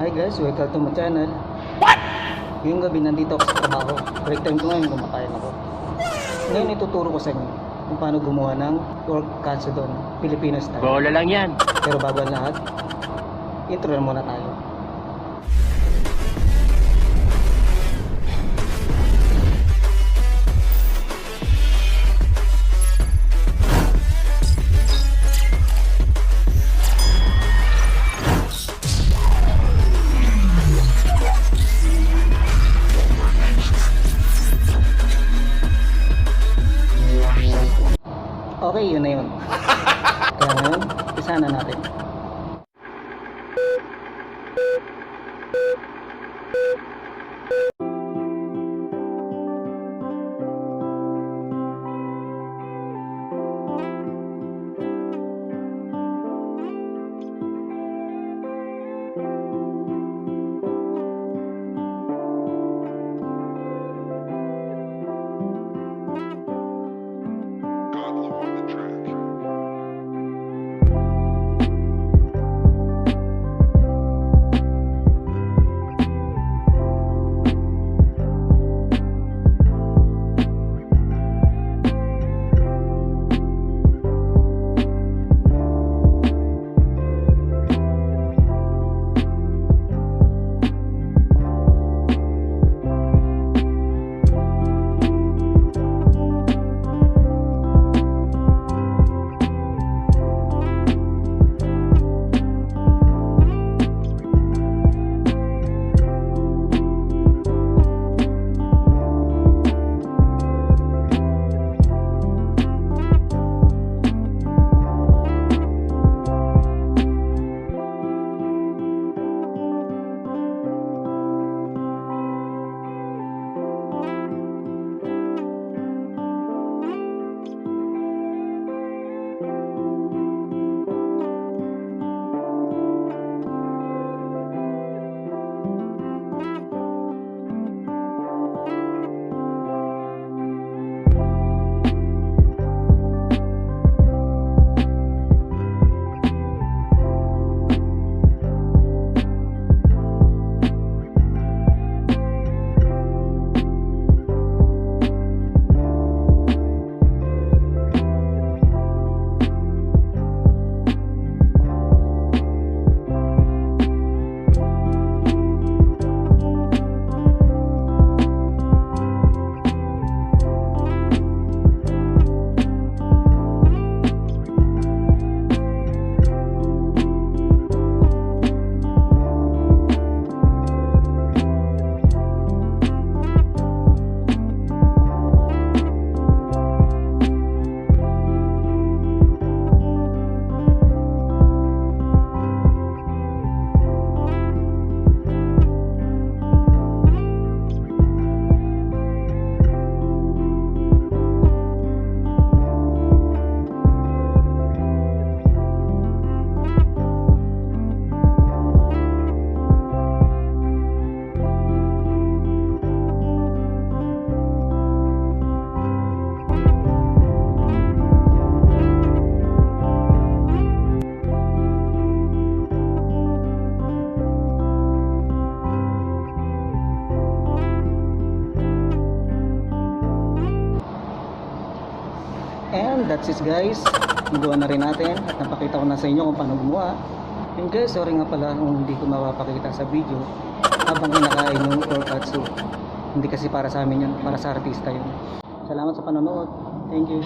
Hi guys, welcome to my channel. Ngayong gabi nandito ako sa trabaho. Break time ko ngayon, kumakain ako. Ngayon ituturo ko sa inyo kung paano gumawa ng pork katsudon, Filipino style. Bola lang yan. Pero bago ang lahat, intro na muna tayo. Okay, yun na yun. Kaya ngayon, isa na natin. And that's it guys, nagawa na rin natin at napakita ko na sa inyo kung paano gumawa. And guys, sorry nga pala kung hindi ko mapapakita sa video habang kinakain yung pork katsu. Hindi kasi para sa amin yun, para sa artista yun. Salamat sa panonood. Thank you.